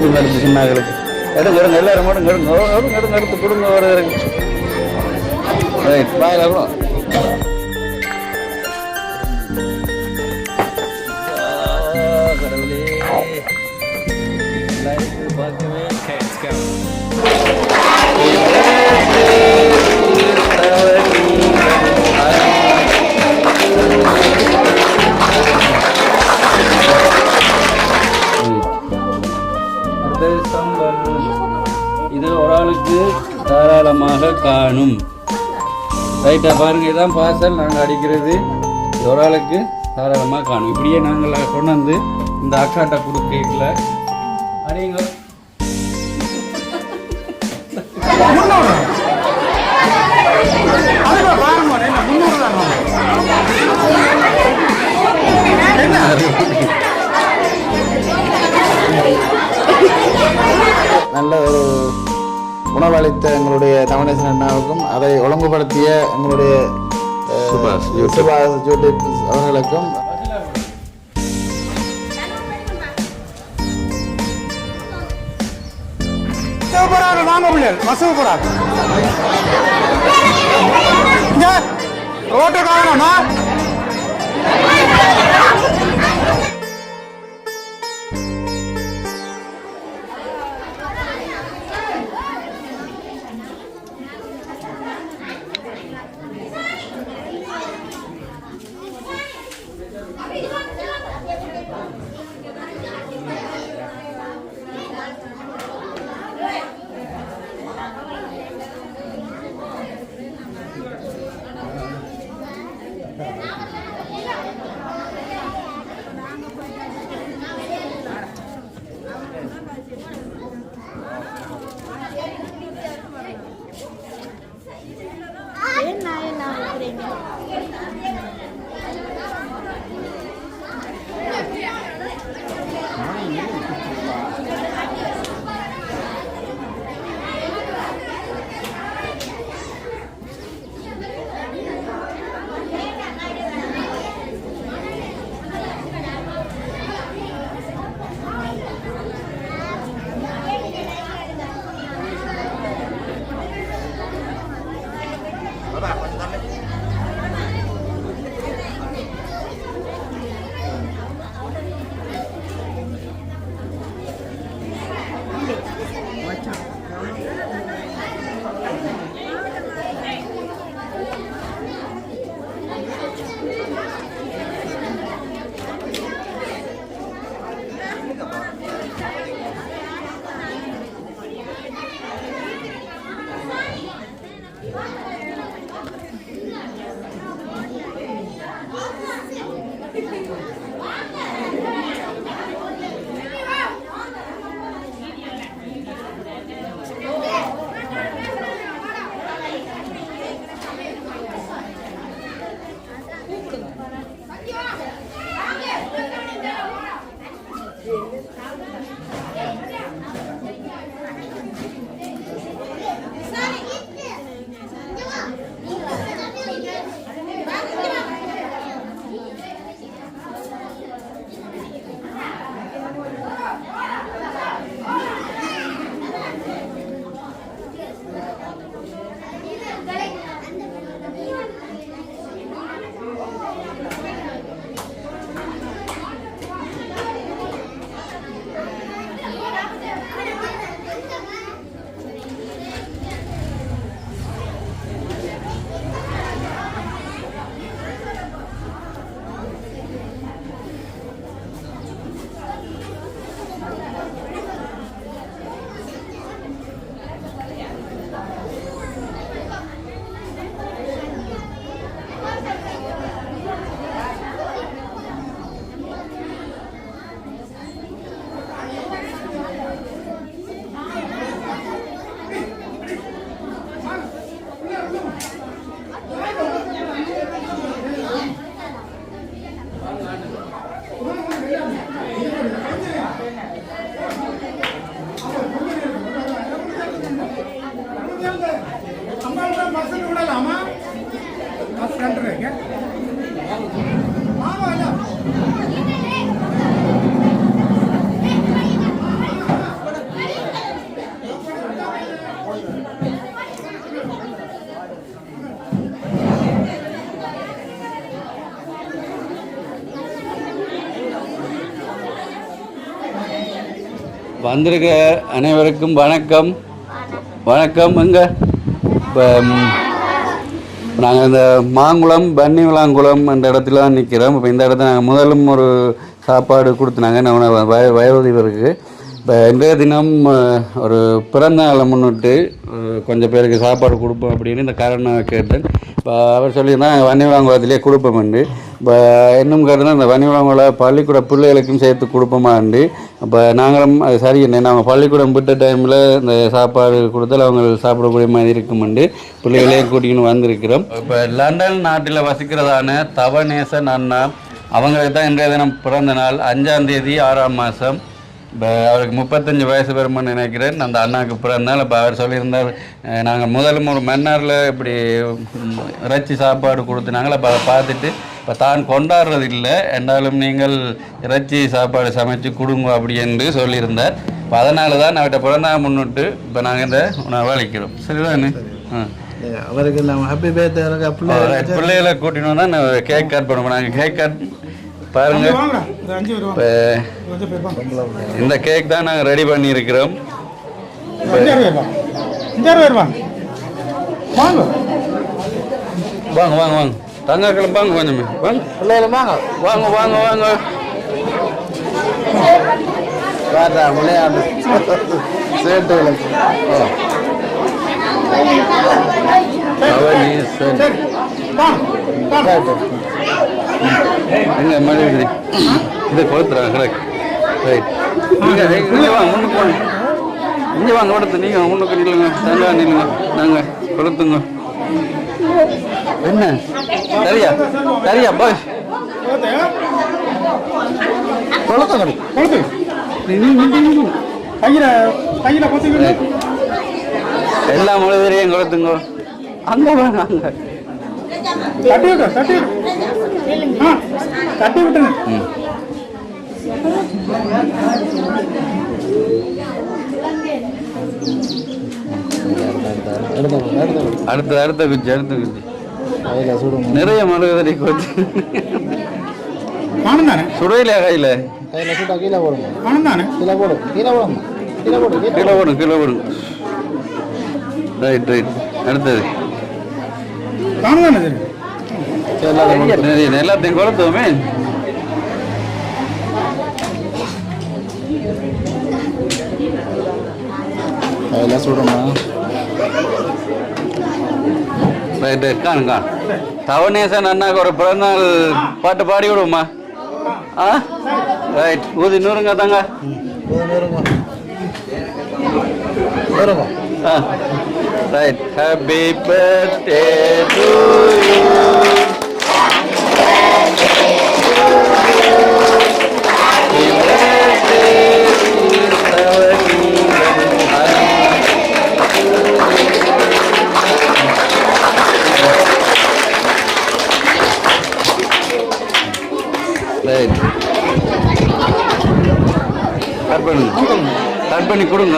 இனிப்பு மருந்து சின்னாங்களுக்கு எடுங்க எடுங்க எல்லாரும் மட்டும் எடுங்க எடுங்க எடுத்து கொடுங்க ஒரு ரைட் பாய் அப்புறம் கடவுளே பார்க்கவே இது ஒரு ஆளுக்கு தாராளமாக காணும். ரைட்டா பாருங்க, இதுதான் பார்சல் நாங்கள் அடிக்கிறது. இது ஒரு ஆளுக்கு தாராளமாக காணும். இப்படியே நாங்கள் கொண்டு வந்து இந்த அக்காட்டை கொடுக்கல அடிங்க. நல்ல ஒரு உணவளித்த எங்களுடைய தமிழேசன் அண்ணாவுக்கும் அதை ஒழுங்குபடுத்திய எங்களுடைய சுபாஷ் யூடியூப் அவர்களுக்கும் ரோட்டு காரணமா வந்திருக்க அனைவருக்கும் வணக்கம். வணக்கம். எங்கே இப்போ நாங்கள் இந்த மாங்குளம் பன்னிவிளாங்குளம் அந்த இடத்துல தான் நிற்கிறோம். இப்போ இந்த இடத்துல நாங்கள் முதலும் ஒரு சாப்பாடு கொடுத்துனாங்க நம்ம வயோதிபருக்கு. இப்போ இன்றைய தினம் ஒரு பிறந்த நாளை முன்னிட்டு கொஞ்சம் பேருக்கு சாப்பாடு கொடுப்போம் அப்படின்னு இந்த காரணம் கேட்டேன். இப்போ அவர் சொல்லியிருந்தால் வன்னிவிளாங்குளத்திலே கொடுப்போம்ண்டு. இப்போ இன்னும் கேட்டால் இந்த வன்னிவிளாங்குள பள்ளிக்கூட பிள்ளைகளுக்கும் சேர்த்து கொடுப்போமாண்டு. அப்போ நாங்களும் அது சரி என்ன நாங்கள் பள்ளிக்கூடம் விட்ட டைமில் இந்த சாப்பாடு கொடுத்தால் அவங்க சாப்பிடக்கூடிய மாதிரி இருக்குமெண்டு பிள்ளைகளையும் கூட்டிகின்னு வந்திருக்கிறோம். இப்போ லண்டன் நாட்டில் வசிக்கிறதான தவநேசன் அண்ணா அவங்களுக்கு தான் இன்றைய தினம் பிறந்த நாள் 5ஆம் தேதி 6ஆம் மாதம். இப்போ அவருக்கு 35 வயசு வருமானு நினைக்கிறேன். அந்த அண்ணாவுக்கு பிறந்தால் இப்போ அவர் சொல்லியிருந்தார் நாங்கள் முதலும் ஒரு மன்னாரில் இப்படி இறைச்சி சாப்பாடு கொடுத்துனாங்களே. அப்போ அதை பார்த்துட்டு இப்போ தான் கொண்டாடுறது இல்லை என்றாலும் நீங்கள் இறைச்சி சாப்பாடு சமைச்சு கொடுங்க அப்படி என்று சொல்லியிருந்தார். இப்போ அதனால தான் அவர்கிட்ட பிறந்தால் முன்னிட்டு இப்போ நாங்கள் இந்த உணவை அளிக்கிறோம். சரிதானே? அவருக்கு நம்ம ஹாப்பி பர்த்டே பிள்ளைகளை கூட்டின்னு தான் கேக் கட் பண்ணுவோம். நாங்கள் கேக் கட் பாருங்க. இப்போ இந்த கேக் தான் நாங்கள் ரெடி பண்ணியிருக்கிறோம். வாங்க வாங்க வாங்க தங்காக்களும் வாங்க கொஞ்சமே வாங்க வாங்க வாங்க வாங்க வாங்க விளையாடு சேட்டு எங்க மறுபடி இதை கொளுத்துறாங்க கரெக்ட் ரைட். இங்கே வாங்க முன்னுக்கு வாங்க இங்கே வாங்க கொடுத்து நீங்கள் முன்னுக்கு நில்லுங்க தங்கா நில்லுங்க நாங்கள் கொளுத்துங்க. என்ன சரியா சரியா பாய் கொளுத்துங்க எல்லா மொழிவரையும் கொளுத்துங்க. அங்கே வாங்க அங்கே அடுத்த அடுத்த குச்சி அடுத்த குச்சி நிறைய மறுகதை கொச்சு சுடையில கையில கீழே போடும் கீழே போடும் கீழே போடும் கீழே போடும் கீழே போடும் கீழே போடும். ரைட் ரைட் அடுத்தது எல்லாத்தையும் கொளுத்துவோமே. அதெல்லாம் சுடுமா ரைட் ரைட் காணும் காணும். தவநேசன் அண்ணாக்கு ஒரு பிறந்தநாள் பாட்டு பாடி விடுவோமா? ஆ ரைட் ஊதி நூறுங்க தாங்க ஆ right. Happy birthday to you. Right cut பண்ணி கொடுங்க.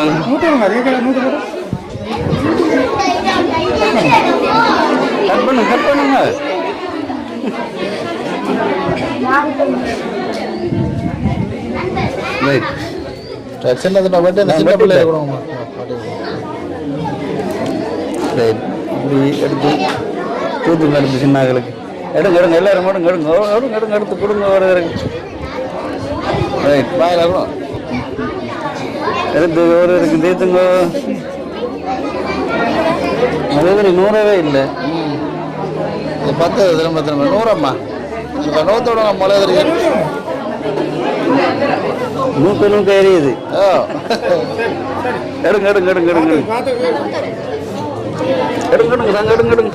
கட் பண்ணுங்க கட் பண்ணுங்க. ரைட் சின்ன பிள்ளை ரைட் இப்படி எடுத்து தூத்துங்க எடுத்து சின்னங்களுக்கு எடுங்க எடுங்க எல்லாரும் எடுங்க எடுங்க எடுங்க எடுங்க எடுத்து கொடுங்க ஒரு ரைட் பாயில் எடுத்து ஒரு இருக்கு தீர்த்துங்க. அதே நூறவே இல்லை 10 திரும்ப திரும்ப 100 நூத்தோட மொழி நூற்று நூற்று எரியுது. எடுங்க எடுங்க எடுங்க எடுங்க எடுங்க எடுங்க நாங்கள் எடுங்க எடுங்க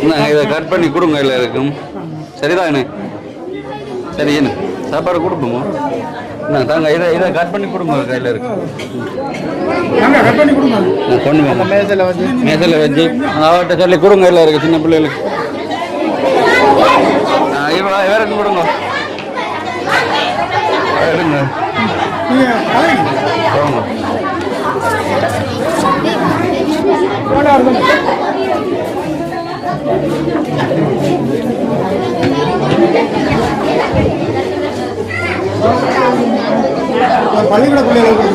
நாங்கள் இதை கட் பண்ணி கொடுங்க எல்லாருக்கும். சரிதானே? சரி என்ன சாப்பாடு கொடுப்போமோ? நான் தாங்க இதை கட் பண்ணி கொடுங்க கையில் இருக்கு. நான் கொண்டு வாங்க மேசையில் வச்சு அவர்கிட்ட சொல்லி கொடுங்க எல்லாம் இருக்கு சின்ன பிள்ளைகளுக்கு. வேறு கொடுங்க எடுங்க போங்க. பள்ளிக்கூட பிள்ளைகளுக்கு.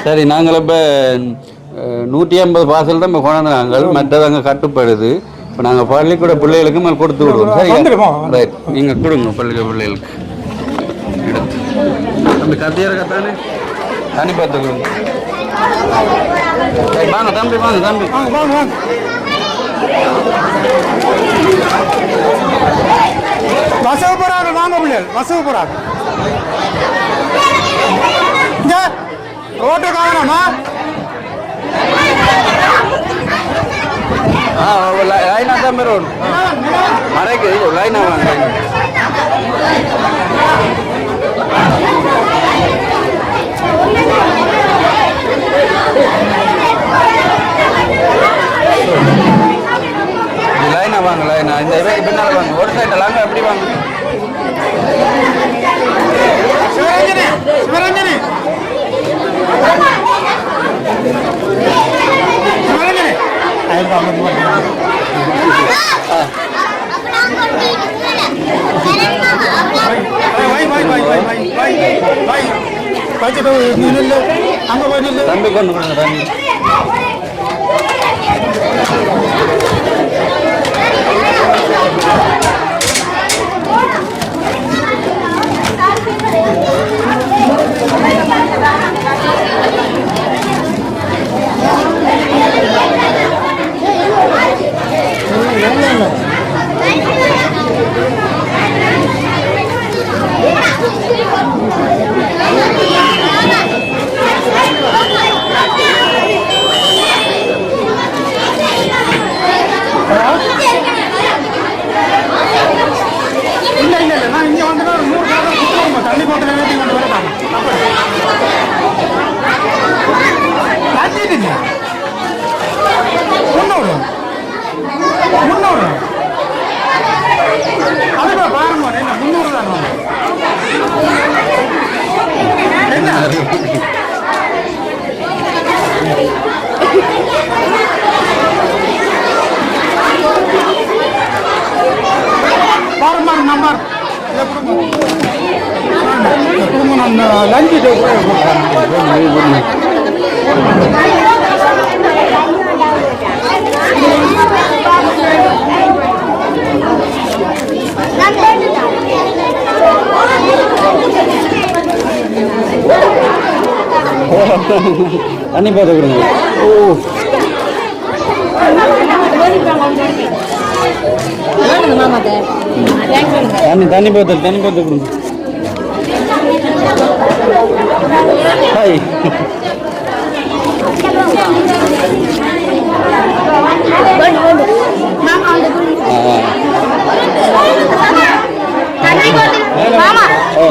சரி, நாங்கள் இப்போ 150 பார்சல் தான் இப்போ கொண்டாந்தாங்க, மற்றது அங்கே கட்டுப்படுது. இப்போ நாங்கள் பள்ளிக்கூட பிள்ளைகளுக்கு மேலே கொடுத்து விடுவோம். சரி, ரைட், நீங்கள் கொடுங்க பள்ளிக்கூட பிள்ளைகளுக்கு. தம்பி கத்தியார கத்தானே தனி பார்த்து கொடுங்க. வாங்க தம்பி, வாங்க தம்பி. வசவு போறாங்க, வாங்க பிள்ளைகள் வசவு போறாங்க. ரோட்டு காரணமா லைனா தான் ரோடு மறைக்கு லைனா வாங்க. லைனா வாங்க, லைனா இந்த இவருக்கு பின்னால் வாங்க, ஒரு சைடில் வாங்க, எப்படி வாங்க. சிவரஞ்சனி சிவரஞ்சனி தம்பி கொண்டு கொடுங்க தம்பி. தண்ணி போட்டு முன்னோடு முன்னோடு அதுப்பா பாருங்க, என்ன 300 தான் என்ன பாருமா நம்பர் குடும்பம் லஞ்சு தண்ணி பார்த்து கொடுங்க. ஓ தண்ணி பார்த்து கொடுங்க. ஹாய்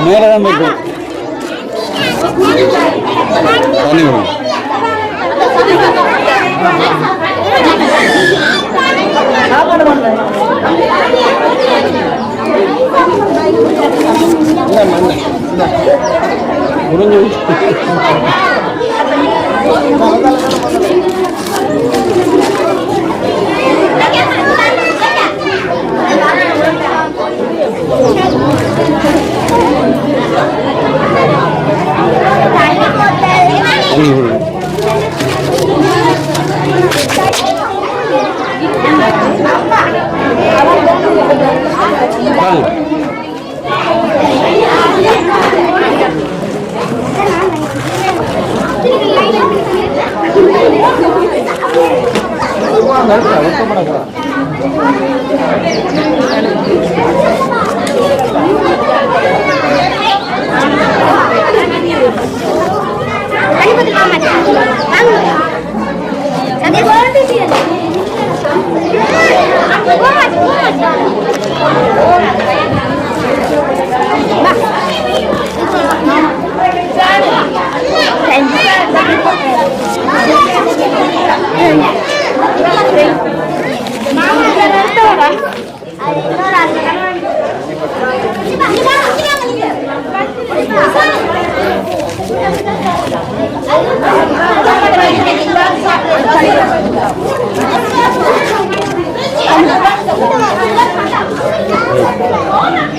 மேலே தான் போயிட்டு தண்ணி கொடுங்க. முடிஞ்சு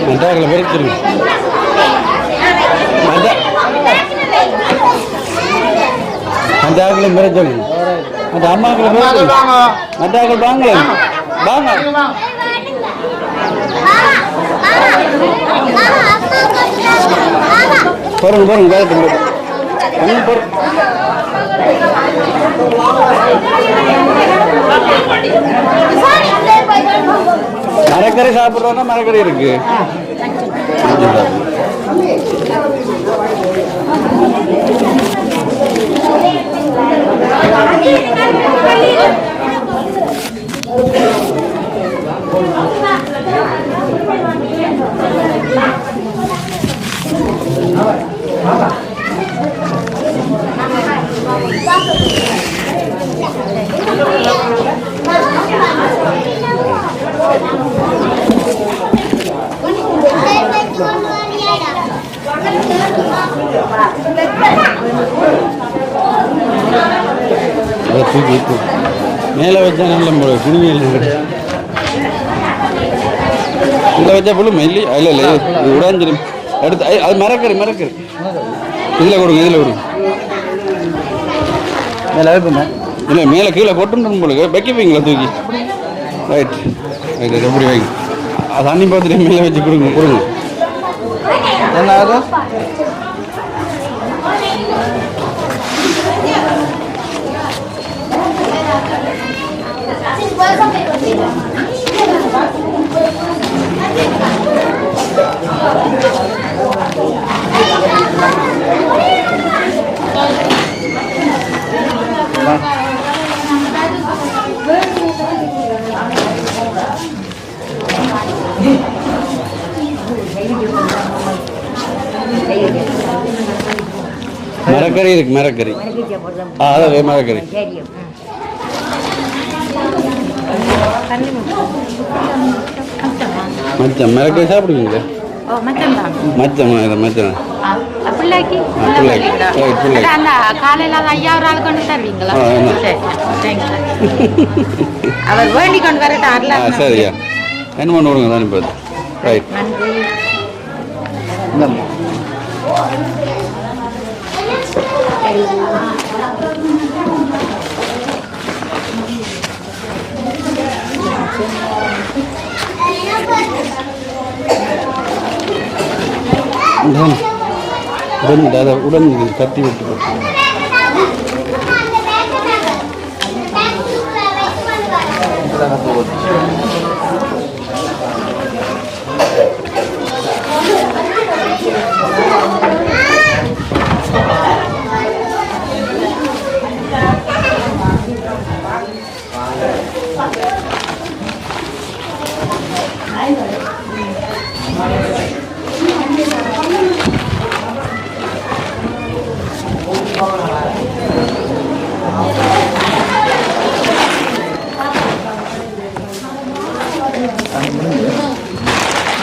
மண்டாக்களை பெருக்கிடுங்க. அந்த ஆக்களும் பேர சொல்லுங்க அந்த அம்மாக்களும் பேர சொல்லுங்க அந்த ஆக்கள் வாங்கல வாங்க போறோங்க போறோங்க வேறு மரக்கறி சாப்பிட்றோன்னா மரக்கறி இருக்கு மேலே வச்சா நல்ல குடிமையில் இங்கே வச்சா புல்லு மெல்லி இல்லை இல்லை இது உடாஞ்சிடும் அடுத்து அது மரக்கறி மரக்கறி இதில் கொடுங்க இதில் கொடுங்க மேலே வைப்பேன் இல்லை மேலே கீழே கொட்டுன்னு போலுங்க வைக்கப்பீங்களா தூக்கி ரைட் ரைட் எப்படி வைங்க அது தண்ணி பார்த்துட்டு மேலே வச்சு கொடுங்க கொடுங்க என்ன ஆகும் மரக்கறி இருக்கு மரக்கறி அதாவது மரக்கறி மச்சம் மரக்கறி சாப்பிடுவீங்க மச்சம் மச்சம் சரியா என்ன பண்ண விடுங்க தானே பார்த்து ரைட் உடன் கட்டி விட்டு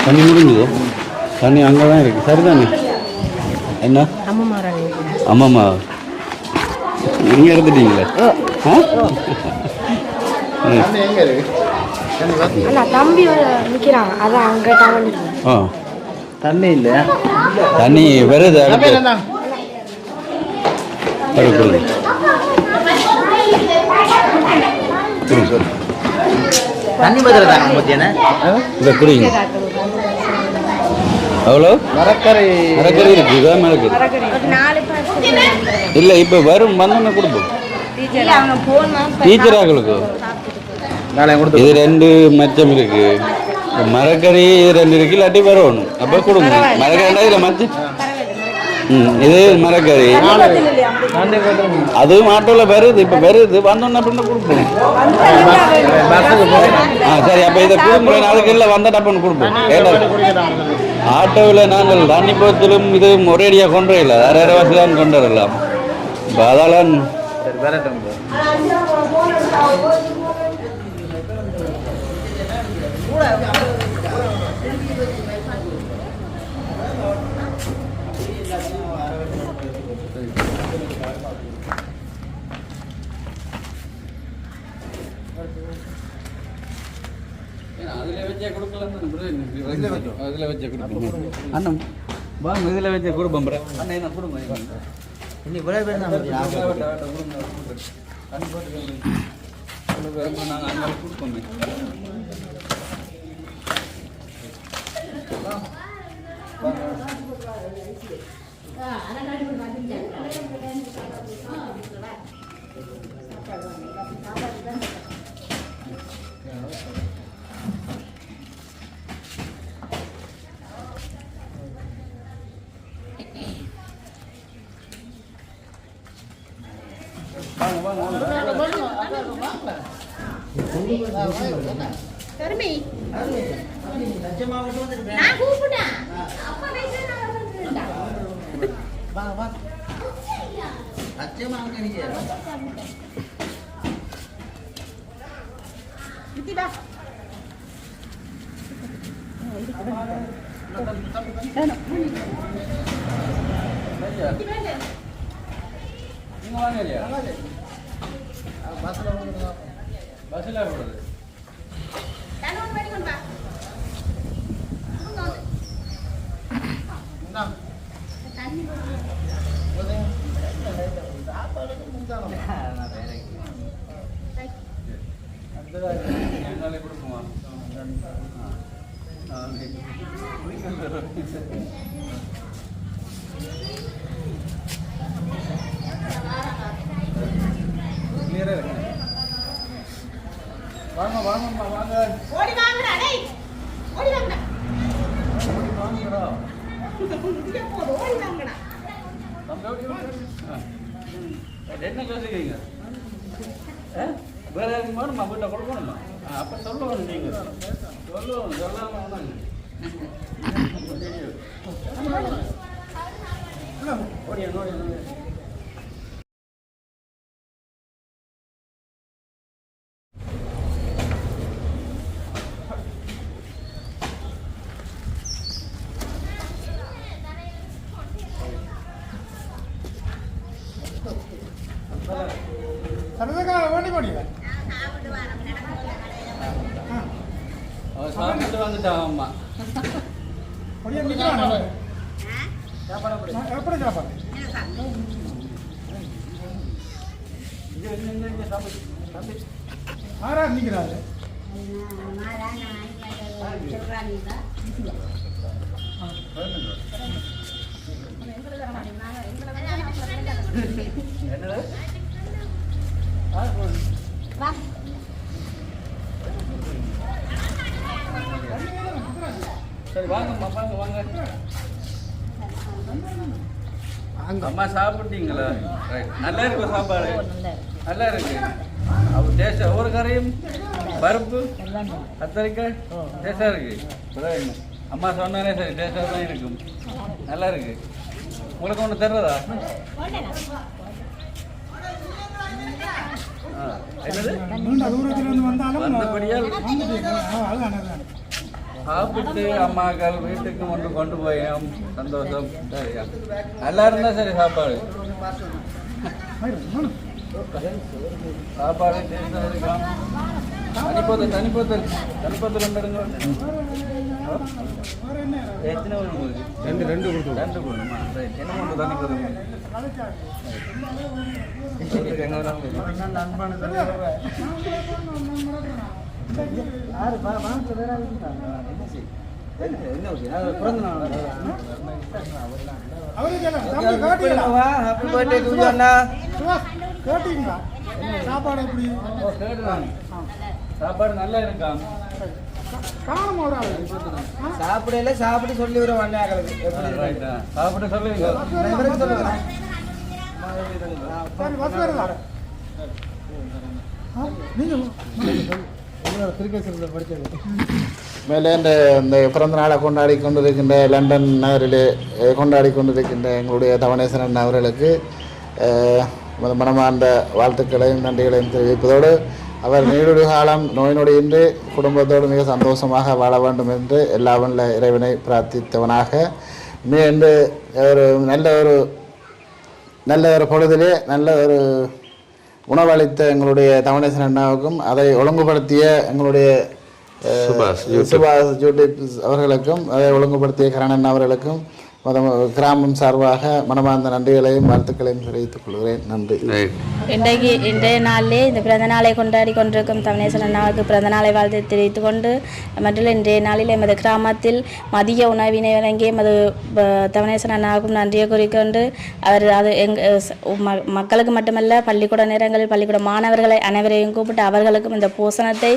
தண்ணி முடிஞ்சுதோ தண்ணி அங்கே தான் இருக்குது சரிதானே என்ன அம்மாம்மா நீங்கள் எடுத்துட்டீங்களே தம்பி நிற்கிறான் அதான் அங்கே ஆ தண்ணி இல்லை தண்ணி வருது தண்ணி பதில் இதை குடிங்க அவ்வளோ மரக்கறி மரக்கறி இருக்கு இதான் மரக்கறி இல்லை இப்போ வரும் வந்தோன்னு கொடுப்போம் டீச்சராங்களுக்கு இது 2 மச்சம் இருக்கு மரக்கறி 2 இருக்கு இல்லாட்டி வரணும் அப்போ கொடுங்க மரக்கறிண்டா இதில் மச்சம் இது மரக்கறி அதுவும் ஆட்டோவில் வருது இப்போ வருது வந்தோன்னா அப்படின்னா கொடுப்போம் சரி அப்போ இதை கொடுக்குறேன் அதுக்கு இல்லை வந்த டப்புன்னு கொடுப்போம் ஆட்டோவில் நாங்கள் தண்ணி போத்திலும் இது ஒரேடியாக கொண்டு வரல வேற வசதி தான் கொண்டு வரலாம் இப்போ அதால அதில் வச்சு கொடுப்போம் அண்ணன் வாங்க இதில் வச்சு கொடுப்போம் அண்ணன் என்ன கொடுங்க இன்னும் இவ்வளோ பேர் தான் நாங்கள் அங்கே கொடுப்போமே. பஸ்ஸில் போடுறது என்னாலே கொடுக்குமா? கிளியரா இருக்கு. வாங்க வாங்கம்மா வாங்க. ஓடி வாங்கடா டேய். ஓடி வாங்கடா. ஓடி வாங்கடா. இங்க போ ஓடி வாங்கடா. தம்பி ஓடி. என்ன யோசிக்கிறீங்க? வேற யாருக்கு வேணுமா? வீட்டை கொடுக்கணுமா? அப்போ சொல்லுவோம் நீங்கள் சொல்லுவோம் சொல்லாமல் ஓடியா ஓடியா. சாப்பிட்டு வந்துட்டான் அம்மா. ஆரம்பிக்கிறாரு சரி வாங்கம்மா வாங்க வாங்க. அம்மா சாப்பிட்டீங்களா? ரைட். நல்லா இருக்கு சாப்பாடு, நல்லா இருக்கு. அப்போ டேஸ்ட் ஒவ்வொரு கறியும் பருப்பு கத்தரிக்காய் டேஸ்டாக இருக்கு. அம்மா சொன்னாலே சரி டேஸ்டாக தான் இருக்கும், நல்லா இருக்கு. உங்களுக்கு ஒன்று தர்றதா? என்னது வந்தபடியால் சாப்பிட்டு அம்மாக்கள் வீட்டுக்கு கொண்டு போயோம். சந்தோஷம். சரியா நல்லா இருந்தா சரி. சாப்பாடு சாப்பாடு டேஸ்டாக இருக்கலாம். தனிப்போத்தல் தனிப்போத்தல் தனிப்போத்தல் ரெண்டுங்க. எத்தனை உங்களுக்கு? ரெண்டு ரெண்டு கொடுக்கணுமா? ரைட். என்ன ஒன்று தனிப்போத்தல் சாப்பாடு நல்லா இருக்கா? சாப்பிடல சாப்பிட்டு சொல்லி விடுவாங்க. சாப்பிட்டு சொல்லுங்க. மேலே இந்த பிறந்த நாளை கொண்டாடி கொண்டிருக்கின்ற லண்டன் நகரிலே கொண்டாடி கொண்டிருக்கின்ற எங்களுடைய தவணேசன் அவர்களுக்கு மனமார்ந்த வாழ்த்துக்களையும் நன்றிகளையும் தெரிவிப்பதோடு அவர் நீடுடைய காலம் நோய் நொடியின்றி குடும்பத்தோடு மிக சந்தோஷமாக வாழ வேண்டும் என்று எல்லா வல்ல இறைவனை பிரார்த்தித்தவனாக என்று ஒரு நல்ல ஒரு பொழுதிலே நல்ல ஒரு உணவளித்த எங்களுடைய தவணேசன் அண்ணாவுக்கும் அதை ஒழுங்குபடுத்திய எங்களுடைய சுபாஷ் யூடியூப் அவர்களுக்கும் அதை ஒழுங்குபடுத்திய கரணன் அவர்களுக்கும் கிராமம் சார்பாக மனமார்ந்த நன்றிகளையும் வாழ்த்துக்களையும் தெரிவித்துக் கொள்கிறேன். நன்றி. இன்றைய நாளிலே இந்த பிறந்த நாளை கொண்டாடி கொண்டிருக்கும் தவனேசன் அண்ணாவுக்கு பிறந்த நாளை வாழ்த்து தெரிவித்துக் கொண்டு மற்றும் இன்றைய நாளில் எமது கிராமத்தில் மதிய உணவினை வழங்கிய எமது தவனேசன் அண்ணாவுக்கும் நன்றியை கூறிக்கொண்டு அவர் அது மக்களுக்கு மட்டுமல்ல பள்ளிக்கூட நேரங்களில் பள்ளிக்கூட மாணவர்களை அனைவரையும் கூப்பிட்டு அவர்களுக்கும் இந்த போஷணத்தை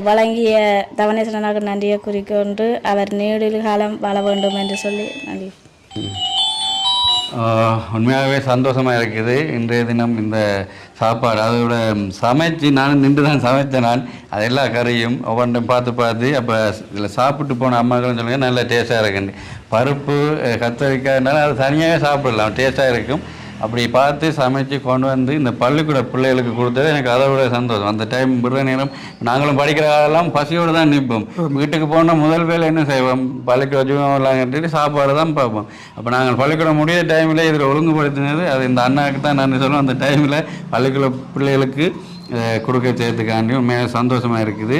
வழங்கிய தவனேசன் அண்ணாவுக்கு நன்றியை கூறிக்கொண்டு அவர் நீடுல் காலம் வாழ வேண்டும் என்று சொல்லி நன்றி. உண்மையாகவே சந்தோஷமாக இருக்குது. இன்றைய தினம் இந்த சாப்பாடு அதோட சமைச்சு நான் நின்று தான் சமைத்தேன். நான் அது எல்லா கறியும் ஒவ்வொன்றையும் பார்த்து அப்போ இதில் சாப்பிட்டு போன அம்மாக்களும் சொல்லுங்கள் நல்ல டேஸ்ட்டாக இருக்குன்னு. பருப்பு கத்திரிக்காய்னாலும் அது தனியாகவே சாப்பிடலாம், டேஸ்ட்டாக இருக்கும். அப்படி பார்த்து சமைச்சு கொண்டு வந்து இந்த பள்ளிக்கூட பிள்ளைகளுக்கு கொடுத்தது எனக்கு அதை விட சந்தோஷம். அந்த டைம் விடுற நேரம் நாங்களும் படிக்கிற காலெல்லாம் பசியோடு தான் நிற்போம். வீட்டுக்கு போனால் முதல் வேலை என்ன செய்வோம், பள்ளிக்கூட ஜீவனம்லாம் கட்டிட்டு சாப்பாடு தான் பார்ப்போம். அப்போ நாங்கள் பள்ளிக்கூடம் முடிய டைமில் இதில் ஒழுங்குபடுத்தினது அது இந்த அண்ணாவுக்கு தான் நான் சொல்லுவேன். அந்த டைமில் பள்ளிக்கூட பிள்ளைகளுக்கு கொடுக்க செய்யறதுக்காண்டி உண்மையாக சந்தோஷமாக இருக்குது.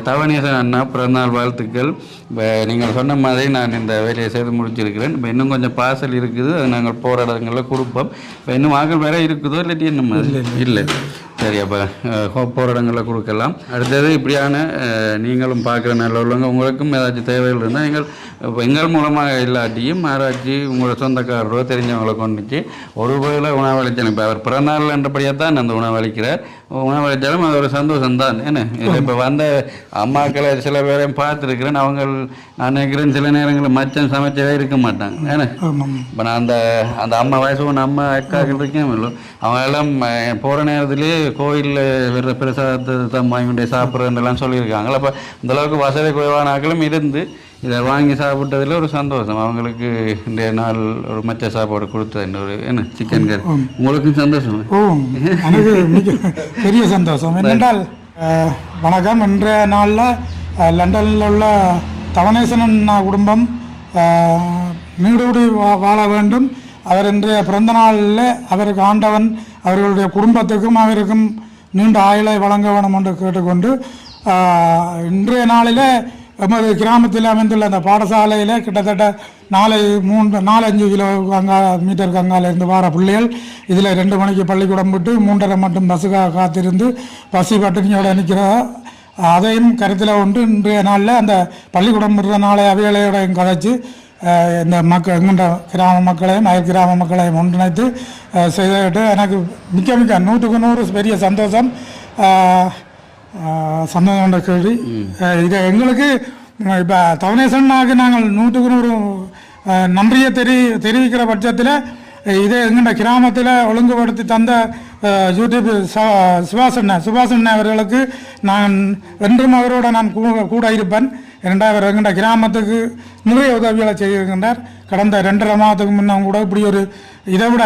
தவனேசன் அண்ணா பிறந்தநாள் வாழ்த்துக்கள். இப்போ நீங்கள் சொன்ன மாதிரி நான் இந்த வேலையை செய்து முடிச்சிருக்கிறேன். இப்போ இன்னும் கொஞ்சம் பார்சல் இருக்குது, அது நாங்கள் போகிற இடங்களில் கொடுப்போம். இப்போ இன்னும் ஆக்கள் வேறு இருக்குதோ இல்லாட்டி இன்னும் இல்லை. சரி, அப்போ போகிற இடங்களில் கொடுக்கலாம். அடுத்தது இப்படியான நீங்களும் பார்க்குற நல்ல உள்ளவங்க உங்களுக்கும் ஏதாச்சும் தேவைகள் இருந்தால் எங்கள் மூலமாக இல்லாட்டியும் யாராச்சும் உங்களோட சொந்தக்காரரோ தெரிஞ்சவங்களை கொண்டுச்சு ஒரு வேளை உணவளித்தேன். இப்போ அவர் பிறநாள் என்றபடியாக தான் அந்த உணவளிக்கிறார். உணவளித்தாலும் அது ஒரு சந்தோஷம்தான். என்ன இப்போ வந்த அம்மாக்களை சில பேரையும் பார்த்துருக்கிறேன். அவங்க நான் நினைக்கிறேன் சில நேரங்களில் மச்சம் சமைச்சவே இருக்க மாட்டாங்க. ஏன்னா இப்போ நான் அந்த அம்மா வயசு ஒன்று அம்மா அக்காக்கள் இருக்கேன் இல்லை, அவங்க எல்லாம் போகிற நேரத்துலேயே கோயிலில் வேறு பிரசாதத்தை தான் வாங்கி சாப்பிட்றதுலாம் சொல்லியிருக்காங்களா. அப்போ இந்தளவுக்கு வசதி குறைவான ஆக்களும் இருந்து இதை வாங்கி சாப்பிட்டதில் ஒரு சந்தோஷம். அவங்களுக்கு இந்த நாள் ஒரு மச்ச சாப்பாடு கொடுத்தது ஒரு என்ன சிக்கன் கறி. உங்களுக்கும் சந்தோஷம்? எனக்கு மிக பெரிய சந்தோஷம். என்னென்றால் வணக்கம். இன்றைய நாளில் லண்டனில் உள்ள தவனேசன் குடும்பம் நீடூடி வாழ வேண்டும். அவர் இன்றைய பிறந்த நாளில் அவருக்கு ஆண்டவன் அவர்களுடைய குடும்பத்துக்கும் அவருக்கும் நீண்ட ஆயுளை வழங்க வேண்டும் என்று கேட்டுக்கொண்டு இன்றைய நாளில் எமது கிராமத்தில் அமைந்துள்ள அந்த பாடசாலையில் கிட்டத்தட்ட 4-5 கிலோ மீட்டருக்கு அங்காலேருந்து வார பிள்ளைகள் இதில் 2 மணிக்கு பள்ளிக்கூடம் விட்டு 3:30 மட்டும் பஸ்ஸுக்காக காத்திருந்து பசி பட்டினியோடு நிற்கிறதா அதையும் கருத்தில் கொண்டு இன்றைய நாளில் அந்த பள்ளிக்கூடம் விடுற நாளை அவைகளையோடையும் கதைச்சு இந்த எங்கள்கிட்ட கிராம மக்களையும் கிராம மக்களையும் ஒன்றிணைத்து செய்துவிட்டு எனக்கு மிக்க 100க்கு 100 பெரிய சந்தோஷம். சந்தோஷம் கேள்வி இது எங்களுக்கு. இப்போ தவனேசன்னாக்கு நாங்கள் 100க்கு 100 நன்றியை தெரிவிக்கிற பட்சத்தில் இதே எங்கள்கிட்ட கிராமத்தில் ஒழுங்குபடுத்தி தந்த யூடியூப் சுபாஷண்ண அவர்களுக்கு நான் என்றும் அவரோட நான் கூட இருப்பேன். அவர் எங்கள்கிட்ட கிராமத்துக்கு நிறைய உதவிகளை செய்திருக்கின்றார். கடந்த 2.5 மாதத்துக்கு முன்னும் கூட இப்படி ஒரு இதை விட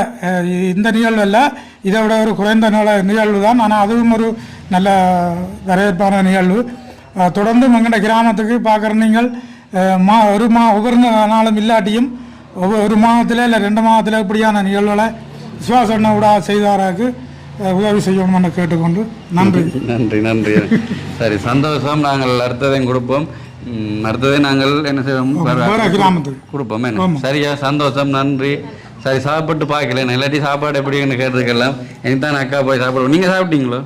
இந்த நிகழ்வு இல்லை, இதை விட ஒரு குறைந்த நிகழ்வு தான். ஆனால் அதுவும் ஒரு நல்ல வரவேற்பான நிகழ்வு. தொடர்ந்து எங்கள்கிட்ட கிராமத்துக்கு பார்க்குற நீங்கள் ஒவ்வொரு நாளும் இல்லாட்டியும் ஒரு மாதத்தில் இல்லை 2 மாதத்தில் இப்படியான நிகழ்வுகளை விசுவாசண்ண கூட செய்தாராக்கு உதவி செய்யணும்னு கேட்டுக்கொண்டு நன்றி. நன்றி நன்றி. சரி, சந்தோஷம். நாங்கள் அடுத்ததையும் கொடுப்போம். அடுத்ததை நாங்கள் என்ன செய்வோம், கிராமத்துக்கு கொடுப்போம். என்ன சரியா, சந்தோஷம், நன்றி. சரி, சாப்பிட்டு பார்க்கல இல்லாட்டி சாப்பாடு எப்படின்னு கேட்டுருக்கலாம். எனக்கு தான் அக்கா போய் சாப்பிடுவோம். நீங்கள் சாப்பிட்டீங்களோ?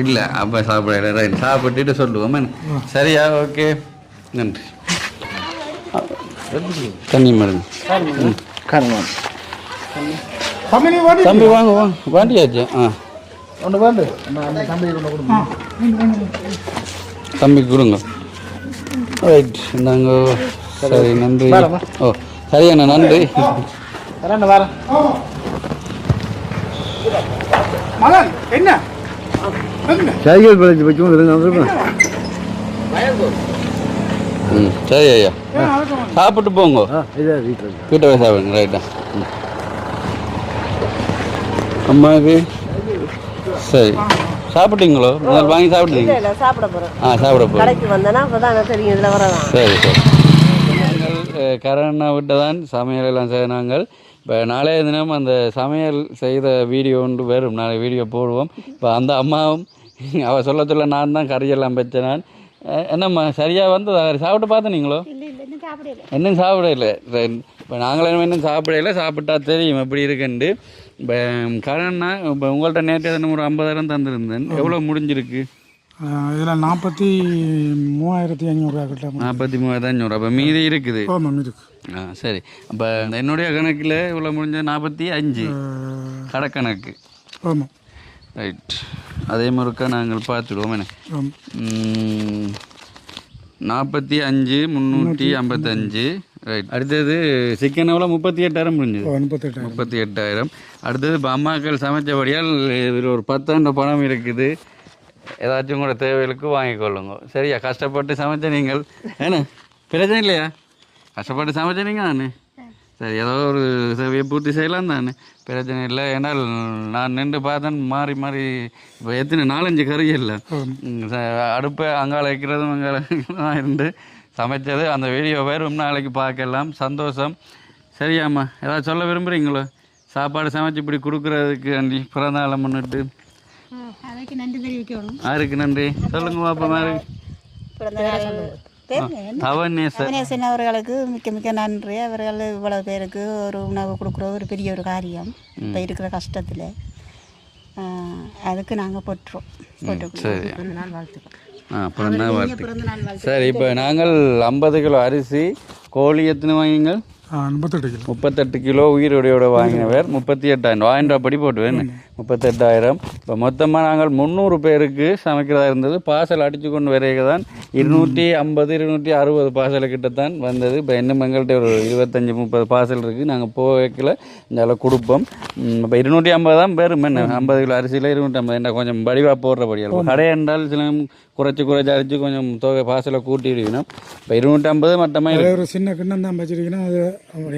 இல்லை, அப்போ சாப்பிட ரைட், சாப்பிட்டுட்டு சொல்லுவோம். சரியா, ஓகே, நன்றி. தண்ணி மருந்து தம்பி வாங்க வாங்க வாண்டியாச்சு. தம்பி கொடுங்க. ரைட், இந்தாங்க. சரி, நன்றி. ஓ சரியாண்ணா, நன்றி. என்ன சைக்கிள் பழச்சி வச்சு சரி ஐயா, சாப்பிட்டு போங்க. வீட்டை போய் சாப்பிடுங்க. ரைட்டா அம்மாவுக்கு. சரி, சாப்பிட்டீங்களோ? முதல் வாங்கி சாப்பிட்டீங்க? சாப்பிட போகிறோம். சாப்பிட போகிறோம். கடைக்கு வந்தேன்னா அப்போ தான் தெரியும் இதில் வரலாம். சரி சரி. நாங்கள் கரோனா விட்டு தான் சமையல் எல்லாம் செய்ய நாங்கள். இப்போ நாளைய தினம் அந்த சமையல் செய்த வீடியோ ஒன்று வரும், நாளை வீடியோ போடுவோம். இப்போ அந்த அம்மாவும் அவள் சொல்ல நான் தான் கறியெல்லாம் வச்சேன். நான் என்னம்மா சரியாக வந்ததா சாப்பிட்டு பார்த்தீங்களோ இன்னும் சாப்பிடல இப்போ நாங்களும் இன்னும் சாப்பிடல சாப்பிட்டா தெரியும் எப்படி இருக்குன்ட்டு இப்போ கடன்னா இப்போ உங்கள்கிட்ட நேற்று எதனா ஒரு 50,000 தந்துருந்தேன் எவ்வளோ முடிஞ்சிருக்கு இதில் 43,500 கிட்ட 43,500 அப்போ மீதி இருக்குது ஆமாம் இருக்கு சரி அப்போ என்னுடைய கணக்கில் இவ்வளோ முடிஞ்சது 45 கடக்கணக்கு ஆமாம் ரைட் அதே மாதிரிக்கா நாங்கள் பார்த்துடுவோம் என்ன 45,355 ரைட் அடுத்தது சிக்கன் எவ்வளோ 38,000 முடிஞ்சது 38,000 அடுத்தது இப்போ அம்மாக்கள் சமைச்சபடியால் இதில் ஒரு 10,000 பணம் இருக்குது ஏதாச்சும் கூட தேவைகளுக்கு வாங்கிக்கொள்ளுங்க சரியா கஷ்டப்பட்டு சமைச்ச நீங்கள் ஏன்னா பிரச்சனை இல்லையா கஷ்டப்பட்டு சமைச்ச நீங்கள் தானே சரி ஏதோ ஒரு சேவையை பூர்த்தி செய்யலாம் தானே பிரச்சனை இல்லை ஏன்னால் நான் நின்று பார்த்தேன் மாறி மாறி இப்போ எத்தனை 4-5 கறி இல்லை அடுப்பை அங்காள வைக்கிறதும் அங்காள தான் இருந்து சமைச்சது அந்த வீடியோ வேறும் நாளைக்கு பார்க்கலாம் சந்தோஷம் சரியாம்மா ஏதாவது சொல்ல விரும்புகிறீங்களோ சாப்பாடு சமைச்சு இப்படி கொடுக்குறதுக்கு நன்றி பிறந்தநாளை முன்னிட்டு அதுக்கு நன்றி தெரிவிக்கணும் யாருக்கு நன்றி சொல்லுங்க பாப்பா மாதிரி தவனேசன் அவர்களுக்கு மிக்க மிக்க நன்றி அவர்கள் இவ்வளவு பேருக்கு ஒரு உணவு கொடுக்குறது ஒரு பெரிய ஒரு காரியம் இப்போ இருக்கிற கஷ்டத்தில் அதுக்கு நாங்கள் போட்டுருவோம் சரி சரி இப்போ நாங்கள் 50 கிலோ அரிசி கோழி எத்தனை வாங்கிங்கள் 38 கிலோ உயிரோடையோட வாங்கினவர் 38,000 வாங்கிட்டு படி போட்டுவேன் 38,000 இப்போ மொத்தமாக நாங்கள் 300 பேருக்கு சமைக்கிறதா இருந்தது பார்சல் அடித்து கொண்டு வரைக தான் 250-260 பார்சல் கிட்டத்தான் வந்தது இப்போ இன்னும் எங்கள்கிட்ட ஒரு 25-30 பார்சல் இருக்குது நாங்கள் போகல இந்த அளவு கொடுப்போம் இப்போ 250 தான் பேரும் என்ன 50 கிலோ அரிசியில் 250 என்ன கொஞ்சம் வடிவாக போடுறபடியால் கடை என்றால் சில குறைச்சி அரிச்சு கொஞ்சம் தொகை பார்சலை கூட்டிடுவினோம் இப்போ 250 மட்டமாக ஒரு சின்ன கிண்ணம் தான் வச்சிருக்கணும் அது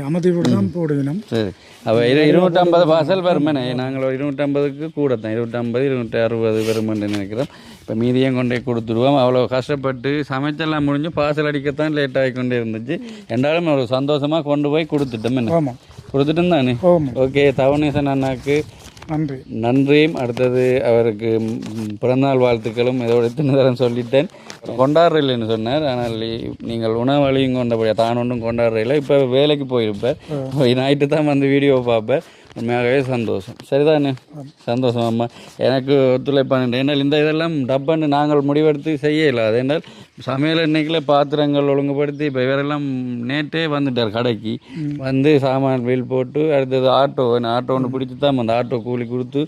அமர்த்தி விட்டு தான் போடுவினோம் சரி அப்போ 250 பார்சல் வருமேண்ணே நாங்கள் 250க்கு கூட தான் 250-260 வருமென்னு நினைக்கிறோம் இப்போ மீதியும் கொண்டே கொடுத்துடுவோம் அவ்வளோ கஷ்டப்பட்டு சமைச்செல்லாம் முடிஞ்சு பார்சல் அடிக்கத்தான் லேட் ஆகிக்கொண்டே இருந்துச்சு என்றாலும் ஒரு சந்தோஷமாக கொண்டு போய் கொடுத்துட்டோம் என்ன கொடுத்துட்டோம் தானே ஓகே தவனேசன் அண்ணாக்கு நன்றியும் அடுத்தது அவருக்கு பிறந்தநாள் வாழ்த்துக்களும் இதோட தினதரம் சொல்லிட்டேன் கொண்டாடுறதில்லைன்னு சொன்னார் ஆனால் நீங்கள் உணவழியும் கொண்டபடியா தான் ஒன்றும் கொண்டாடுறதில்லை இப்போ வேலைக்கு போயிருப்பார் நைட்டு தான் வந்து வீடியோ பார்ப்பேன் உண்மையாகவே சந்தோஷம் சரிதானே சந்தோஷம் அம்மா எனக்கு ஒத்துழைப்பான ஏன்னால் இந்த இதெல்லாம் டப்பான்னு நாங்கள் முடிவெடுத்து செய்யலை அது என்றால் சமையல் எண்ணெய்க்குள்ள பாத்திரங்கள் ஒழுங்குபடுத்தி இப்போ இவரெல்லாம் நேற்றே வந்துட்டார் கடைக்கு வந்து சாமான் பில் போட்டு அடுத்தது ஆட்டோ ஒன்று பிடிச்சி தான் அந்த ஆட்டோ கூலி கொடுத்து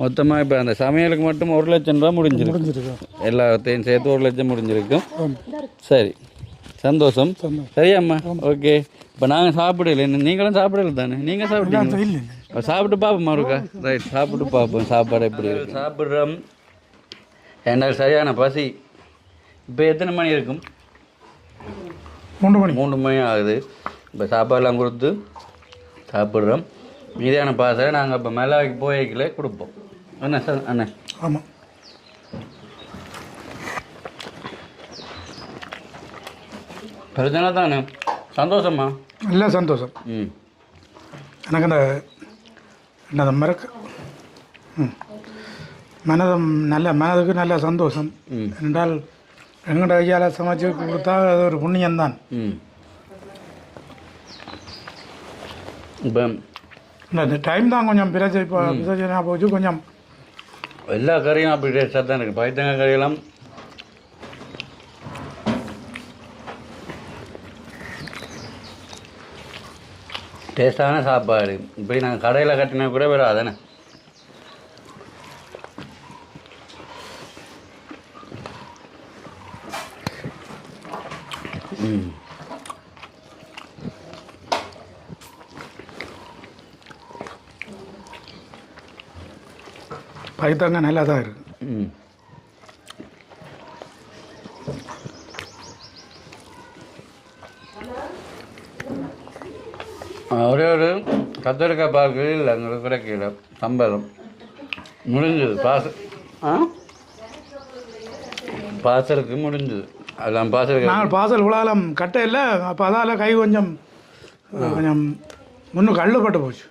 மொத்தமாக இப்போ அந்த சமையலுக்கு மட்டும் 1,00,000 ரூபா முடிஞ்சிருக்கு எல்லாத்தையும் சேர்த்து 1,00,000 முடிஞ்சிருக்கும் சரி சந்தோஷம் சரியாம்மா ஓகே இப்போ நாங்கள் சாப்பிடல நீங்களும் சாப்பிடல தானே நீங்கள் சாப்பிட்டீங்க சாப்பிட்டு பார்ப்போம் மறுக்கா ரைட் சாப்பிட்டு பார்ப்போம் சாப்பாடு எப்படி இருக்கு சாப்பிட்றோம் என்னால் சரியான பசி இப்போ எத்தனை மணி இருக்கும் 3 மணி ஆகுது இப்போ சாப்பாடெல்லாம் கொடுத்து சாப்பிட்றோம் மீதியான பாசை நாங்கள் இப்போ மேலாவைக்கு போய்க்கல கொடுப்போம் அண்ணா சார் அண்ணா ஆமாம் பிரச்சனை தானே சந்தோஷமா இல்லை சந்தோஷம் எனக்கு அந்த என்னது மனதுக்கு நல்ல சந்தோஷம் என்றால் எங்கள்கிட்ட ஐயாவில் சமைச்சு கொடுத்தா அது ஒரு புண்ணியம்தான் இப்போ இந்த டைம் தான் கொஞ்சம் பிரச்சனை போச்சு கொஞ்சம் எல்லா கறியும் அப்படி டேஸ்ட்டாக தான் இருக்குது பைத்தங்காய் கறியெல்லாம் டேஸ்டான சாப்பாடு இப்படி நாங்கள் கடையில் கட்டினா கூட வராதானே பைத்தங்காய் நல்லா தான் இருக்கு ஒரே ஒரு கத்தரிக்காய் பாக்கு இல்லை எங்களுக்கு கிடைக்கல சம்பளம் முடிஞ்சது பாசலுக்கு முடிஞ்சது அதெல்லாம் பாசலுக்கு நாங்கள் பாசல் உலாலம் கட்ட இல்லை அப்போ அதால் கை கொஞ்சம் கொஞ்சம் முன்னுக்கு அள்ளுப்பட்டு போச்சு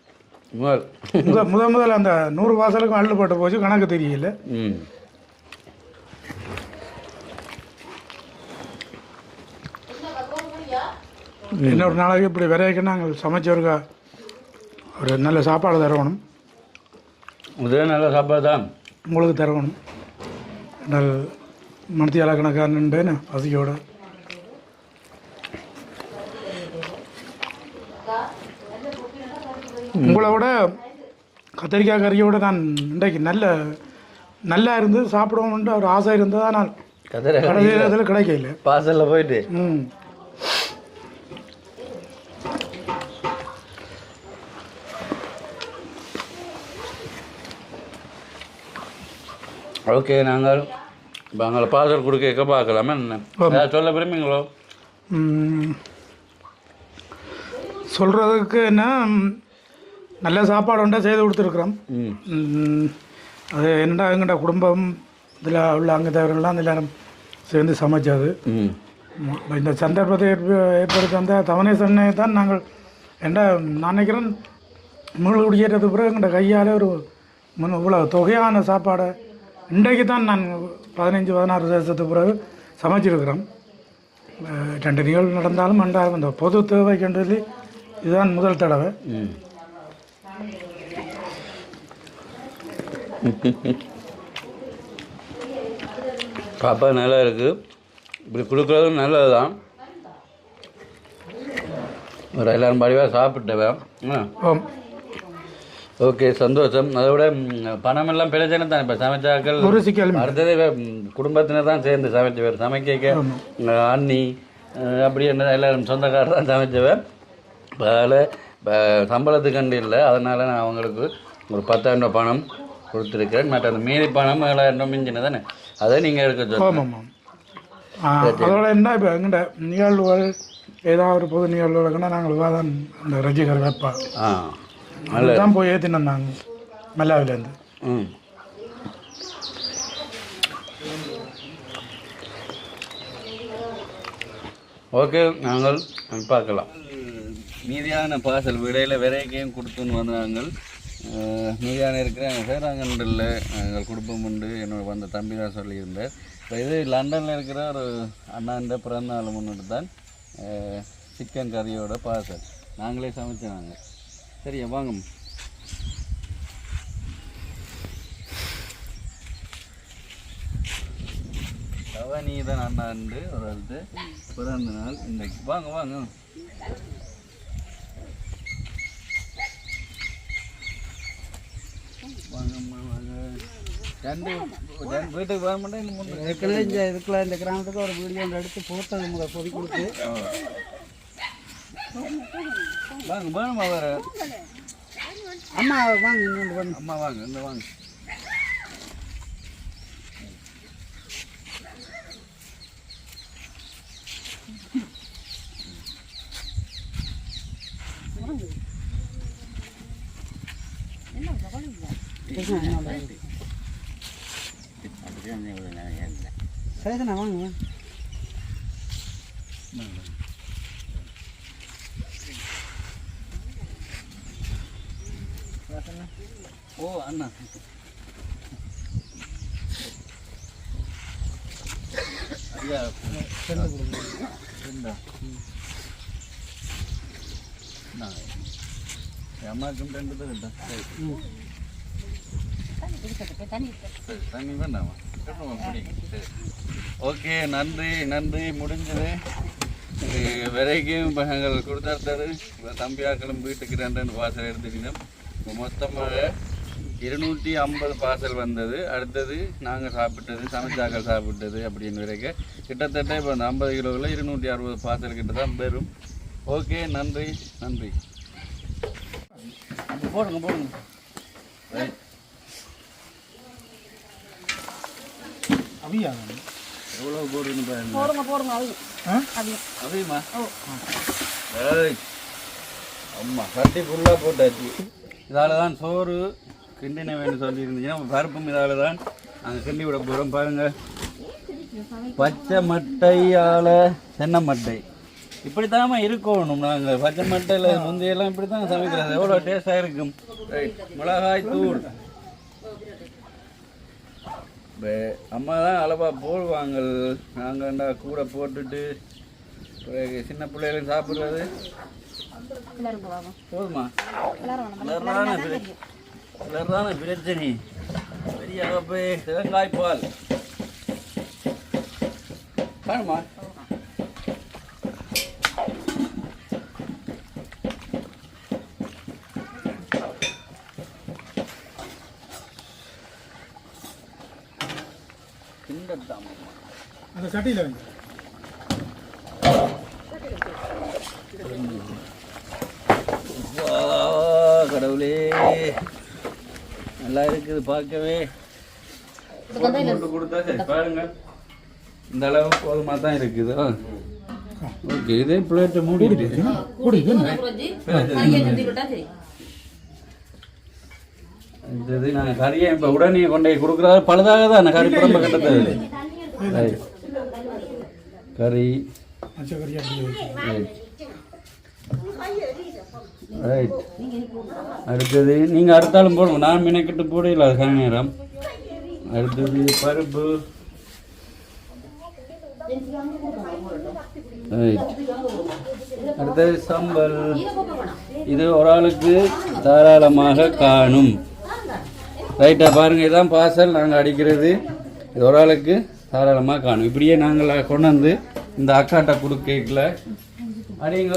முதல் அந்த 100 வாசலுக்கும் அள்ளுப்பட்டு போச்சு கணக்கு தெரியல இன்னொரு நாளைக்கு இப்படி விரைக்க நாங்கள் சமைச்சவருக்கா ஒரு நல்ல சாப்பாடு தரணும். இதே நல்ல சாப்பாடு தான் உங்களுக்கு தரணும். நல்ல மனத்தியால கணக்கான பசியோட உங்களோட கத்திரிக்காய் கறியோட நான் இன்றைக்கு நல்லா இருந்து சாப்பிடுவோம்ன்ற ஒரு ஆசை இருந்ததா நான் கடைசியில் கிடைக்கல பார்சலில் போயிட்டு. ஓகே, நாங்கள் இப்போ அங்கே பார்சல் கொடுக்க பார்க்கலாமா என்ன சொல்ல விரும்புங்களோ? சொல்கிறதுக்கு என்ன, நல்ல சாப்பாடு ஒன்றா செய்து கொடுத்துருக்குறோம். அது என்னடா எங்கள்கிட்ட குடும்பம் இதில் உள்ள அங்கத்தவர்கள்லாம் எல்லாரும் சேர்ந்து சமைச்சது. இந்த சந்தர்ப்பத்தை ஏற்படுத்தி வந்த தவணேசனை தான் நாங்கள் நான் நினைக்கிறேன் மீள் குடியேற்றதுக்கு பிறகு எங்கள்கிட்ட கையால் ஒரு இவ்வளோ தொகையான சாப்பாடை இன்றைக்கு தான் நான் 15-16 வருஷத்துக்கு பிறகு சமைச்சிருக்கிறோம். 2 நிகழ்வு நடந்தாலும் ரெண்டாயிரம் இந்த பொது தேவைக்கின்றது இதுதான் முதல் தடவை. பாப்பா நல்லா இருக்குது, இப்படி கொடுக்குறதும் நல்லது தான். ஒரு எல்லாரும் படிவாக சாப்பிட்டவன். ஓகே, சந்தோஷம். அதை விட பணமெல்லாம் பிரச்சனை தான். இப்போ சமைச்சாக்கள் அடுத்தது குடும்பத்தினர் தான் சேர்ந்து சமைச்சவர். சமைக்க அண்ணி அப்படி என்ன எல்லாரும் சொந்தக்காரர் தான் சமைச்சவர். அதில் சம்பளத்துக்கு கண்டு இல்லை, அதனால் நான் அவங்களுக்கு ஒரு 10,000 ரூபா பணம் கொடுத்துருக்கிறேன். மற்ற அந்த மீதி பணம் 7,000 மிஞ்சின தானே, அதை நீங்கள் எடுக்க சொல்லுங்கள். அதோட என்ன இப்போ எங்கள்கிட்ட நிகழ்வுகள் ஏதாவது ஒரு பொது நிகழ்வுகள்னா நாங்கள் தான் அந்த ரஜிகர் வைப்பா தான் போய் ஏற்றினோம் நாங்கள் மல்லாவிலேருந்து. ஓகே, நாங்கள் பார்க்கலாம். மீதியான பார்சல் விடையில் விரைக்கையும் கொடுத்துன்னு வந்து நாங்கள் மீதியான இருக்கிற சேராங்கண்டில் நாங்கள் குடும்பம் உண்டு. என்னோட வந்த தம்பி தான் சொல்லியிருந்தேன். இப்போ இது லண்டனில் இருக்கிற ஒரு அண்ணாண்ட பிறந்த நாள் முன்னிட்டு தான் சிக்கன் கறியோட பார்சல் நாங்களே சமைச்சோம். சரியா, வாங்க. அவனீதன் அண்ணாண்டு ஒரு ஆள்கிட்ட பிறந்த நாள் இன்றைக்கு. வாங்க வாங்க. வாங்கம்மா வாங்க. வீட்டுக்கு வர மாட்டேன். ஏற்கனவே இந்த கிராமத்துக்கு ஒரு வீடியோ எடுத்து போட்டது உங்களை பொதி கொடுத்து வாங்க. வேணுமா வேற? அம்மா வாங்க, இன்னொன்று வாங்க. அம்மா வாங்க, இந்த வாங்க. சரிண்ணா வாங்க. ஓ அண்ணா, ஐயா அம்மாக்கும் 2 பேர் தண்ணி வேண்டாமா? ஓகே, நன்றி நன்றி. முடிஞ்சது. வரைக்கும் எங்கள் கொடுத்தாரு. தம்பியாக்களும் வீட்டுக்கு 2 பார்சல் எடுத்துக்கிட்டோம். மொத்தமாக 250 பார்சல் வந்தது. அடுத்தது நாங்கள் சாப்பிட்டது, சமைச்சாக்கள் சாப்பிட்டது அப்படின்னு வரைக்கும் கிட்டத்தட்ட இப்போ அந்த 50 கிலோவில் 260 பார்சல் கிட்ட தான் பெறும். ஓகே, நன்றி நன்றி. போடுங்க போடுங்க. அவியா எவ்வளோ போடுன்னு போடுங்க அவியம்மா. அம்மா கட்டி ஃபுல்லாக போட்டாச்சு. இதால் தான் சோறு கிண்டின வேணும் சொல்லியிருந்துச்சுன்னா பருப்பும் இதால் தான் நாங்கள் கிண்டி விட போகிறோம். பாருங்கள், பச்சை மட்டையால் தென்னை மட்டை இப்படி தானே இருக்கணும். நாங்கள் பச்சை மட்டையில் முந்தையெல்லாம் இப்படி தான் சமைக்கிறது. எவ்வளோ டேஸ்டாக இருக்கும். மிளகாய் தூள் அம்மா தான் அளவாக போடுவாங்க. நாங்கள்டா கூட போட்டுட்டு பிறகு சின்ன பிள்ளைகளும் சாப்பிட்றது போதுமா? கிளறான பிரச்சனை பெரிய கப்பு தேங்காய் பால் காணுமா? அந்த சட்டியில் வைங்க. கடவுளே நல்லா இருக்குது பார்க்கவே. கொடுத்தா சரி பாருங்க, இந்த அளவு போதுமா தான் இருக்குது. ஓகே, இதே பிளேட்டை மூடிட்டு இது நாங்கள் கறியை இப்போ உடனே கொண்டு போய் கொடுக்குறாரு. பழுதாக தான் கறி குழம்பு கட்டது. கறி ரைட். அடுத்தது நீங்கள் அடுத்தாலும் போடுங்க, நான் மினக்கிட்டு போடல அது நேரம். அடுத்தது பருப்பு. ரைட். அடுத்தது சம்பல். இது ஒரு ஆளுக்கு தாராளமாக காணும். ரைட்டாக பாருங்கள், இதான் பார்சல் நாங்கள் அடிக்கிறது. இது ஒரு ஆளுக்கு தாராளமாக காணும். இப்படியே நாங்கள் கொண்டு வந்து இந்த அக்காட்ட கொடுக்கல அடிங்க.